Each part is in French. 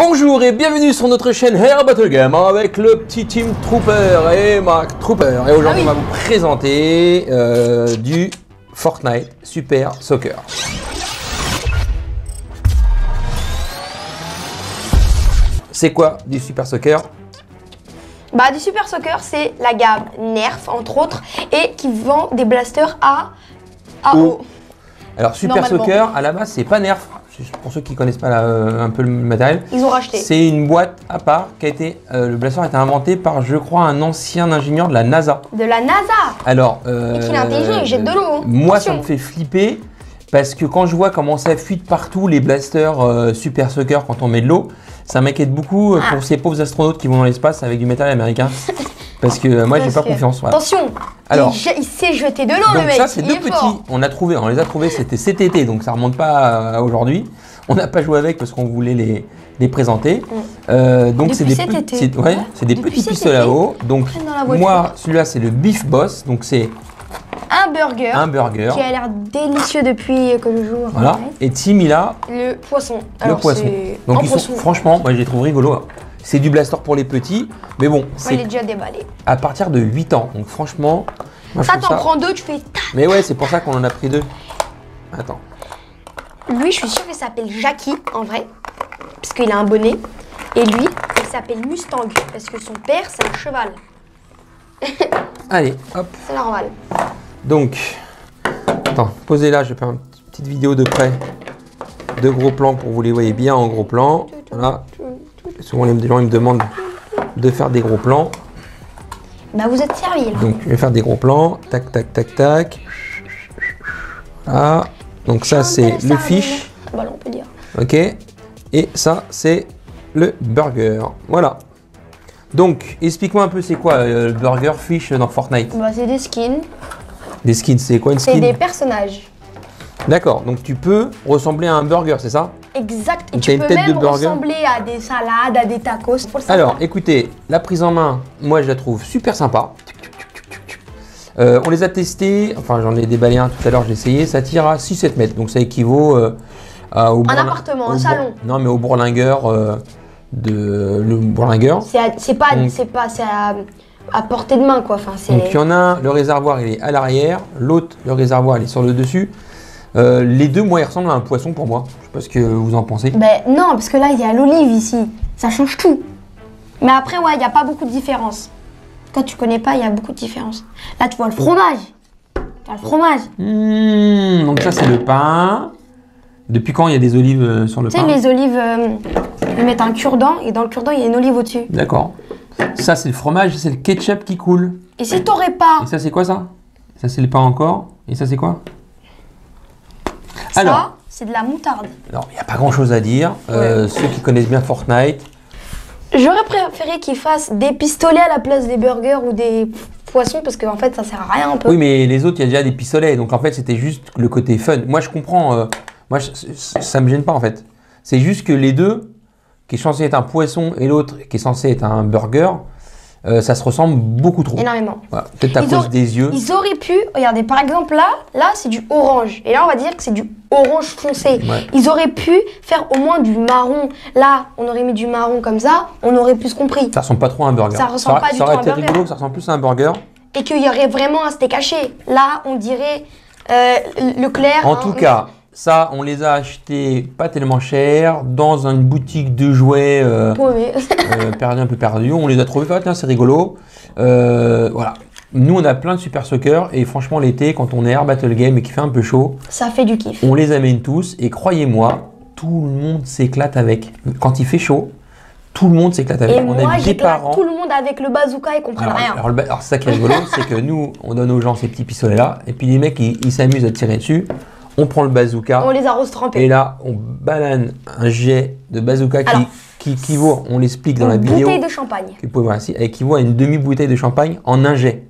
Bonjour et bienvenue sur notre chaîne Air Battle Game avec le petit Team Trooper et Mark Trooper. Et aujourd'hui on va vous présenter du Fortnite Super Soccer. C'est quoi du Super Soccer? Bah, du Super Soccer, c'est la gamme Nerf, entre autres, et qui vend des blasters à AO. Alors, Super Soccer, à la base, c'est pas Nerf. Pour ceux qui connaissent pas un peu le matériel, ils ont racheté. C'est une boîte à part qui a été. Le blaster a été inventé par, je crois, un ancien ingénieur de la NASA. De la NASA. Alors, et qu'il est intelligent, il jette de l'eau. Moi, ça me fait flipper parce que quand je vois comment ça fuite partout les blasters Super Soccer quand on met de l'eau, ça m'inquiète beaucoup pour ces pauvres astronautes qui vont dans l'espace avec du matériel américain. Parce que moi, j'ai pas confiance. Voilà. Attention, alors, il sait jeter de l'eau, le mec. Ça, c'est deux petits. On les a trouvés, c'était cet été, donc ça remonte pas à aujourd'hui. On n'a pas joué avec parce qu'on voulait les présenter. Donc c'est des petits pistolets à eau. Donc moi, celui-là, c'est le Beef Boss. Donc c'est un burger qui a l'air délicieux depuis que je joue. Voilà. Et Tim, il a le poisson. Le poisson. Donc franchement, moi, je les trouve rigolos. C'est du blaster pour les petits, mais bon, il est déjà déballé. À partir de 8 ans, donc franchement... Ça, t'en prends deux, tu fais... Mais ouais, c'est pour ça qu'on en a pris deux. Attends. Lui, je suis sûre qu'il s'appelle Jackie, en vrai, parce qu'il a un bonnet. Et lui, il s'appelle Mustang, parce que son père, c'est un cheval. Allez, hop. C'est normal. Donc, attends, posez là, je vais faire une petite vidéo de près. De gros plans pour vous les voyez bien en gros plan. Voilà. Souvent les gens ils me demandent de faire des gros plans. Bah vous êtes servi là. Donc je vais faire des gros plans. Tac tac tac tac. Voilà. Donc ça c'est le fish. Bah on peut dire. Ok. Et ça c'est le burger. Voilà. Donc explique-moi un peu c'est quoi le burger fish dans Fortnite. Bah c'est des skins. Des skins, c'est quoi une skin? C'est des personnages. D'accord, donc tu peux ressembler à un burger, c'est ça? Exact, et tu peux même ressembler à des salades, à des tacos. Alors, écoutez, la prise en main, moi je la trouve super sympa. On les a testés, enfin j'en ai déballé un tout à l'heure, j'ai essayé, ça tire à 6-7 mètres, donc ça équivaut au un appartement, un salon. Non, mais au bourlingueur le bourlingueur. C'est à portée de main quoi. Enfin, donc il y en a un, le réservoir il est à l'arrière, l'autre, le réservoir il est sur le dessus. Les deux, moi, ils ressemblent à un poisson pour moi. Je sais pas ce que vous en pensez. Ben non, parce que là, il y a l'olive ici. Ça change tout. Mais après, ouais, il n'y a pas beaucoup de différence. Toi, tu connais pas, il y a beaucoup de différence. Là, tu vois le fromage. Tu as le fromage. Donc ça, c'est le pain. Depuis quand il y a des olives sur le pain? Tu sais, les olives, ils mettent un cure-dent et dans le cure-dent, il y a une olive au-dessus. D'accord. Ça, c'est le fromage, c'est le ketchup qui coule. Et si t'aurais pas... Et ça, c'est quoi ça? Ça, c'est le pain encore. Et ça, c'est quoi? Ça, c'est de la moutarde. Alors, il n'y a pas grand-chose à dire. Ceux qui connaissent bien Fortnite. J'aurais préféré qu'ils fassent des pistolets à la place des burgers ou des poissons parce qu'en fait, ça sert à rien un peu. Oui, mais les autres, il y a déjà des pistolets. Donc, en fait, c'était juste le côté fun. Moi, je comprends. Ça me gêne pas, en fait. C'est juste que les deux, qui est censé être un poisson et l'autre qui est censé être un burger, ça se ressemble beaucoup trop. Énormément. Voilà. Peut-être à cause des yeux. Ils auraient pu, regardez, par exemple là c'est du orange. Et là, on va dire que c'est du orange foncé. Ouais. Ils auraient pu faire au moins du marron. Là, on aurait mis du marron comme ça, on aurait plus compris. Ça ressemble pas trop à un burger. Ça ressemble pas du tout à un burger. Ça aurait été rigolo que ça ressemble plus à un burger. Et qu'il y aurait vraiment un steak haché. Là, on dirait Leclerc. En tout cas, ça, on les a achetés pas tellement cher dans une boutique de jouets un peu perdu. On les a trouvés, tiens, c'est rigolo. Voilà. Nous, on a plein de Super Soccer et franchement, l'été, quand on est Air Battle Game et qu'il fait un peu chaud, ça fait du kiff. On les amène tous et croyez-moi, tout le monde s'éclate avec. Quand il fait chaud, tout le monde s'éclate avec. Et moi, j'éclate tout le monde avec le bazooka et comprennent rien. Alors, ça qui est rigolo, c'est que nous, on donne aux gens ces petits pistolets-là et puis les mecs, ils s'amusent à tirer dessus. On prend le bazooka. On les arrose trempés. Et là, on banane un jet de bazooka qui équivaut, on l'explique dans la vidéo. Une bouteille de champagne. Qui équivaut à une demi-bouteille de champagne en un jet.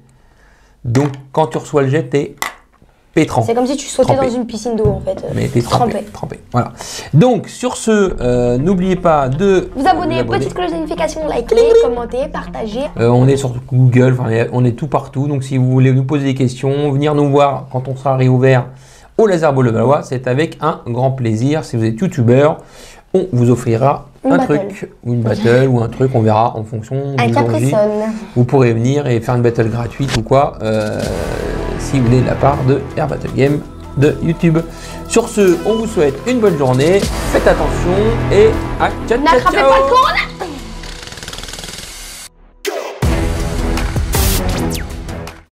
Donc, quand tu reçois le jet, t'es pétrant. C'est comme si tu sautais dans une piscine d'eau, en fait. Mais t'es trempé. Voilà. Donc, sur ce, n'oubliez pas de vous abonner, petite cloche de notification, liker, commenter, partager. On est sur Google, on est tout partout. Donc, si vous voulez nous poser des questions, venir nous voir quand on sera réouvert au Laser Ball de Valois, c'est avec un grand plaisir. Si vous êtes youtubeur, on vous offrira un truc, ou une battle, ou un truc, on verra en fonction du jour J. Vous pourrez venir et faire une battle gratuite ou quoi, si vous voulez, de la part de Air Battle Game de YouTube. Sur ce, on vous souhaite une bonne journée, faites attention et à ciao, ciao, ciao. N'attrapez pas le corona.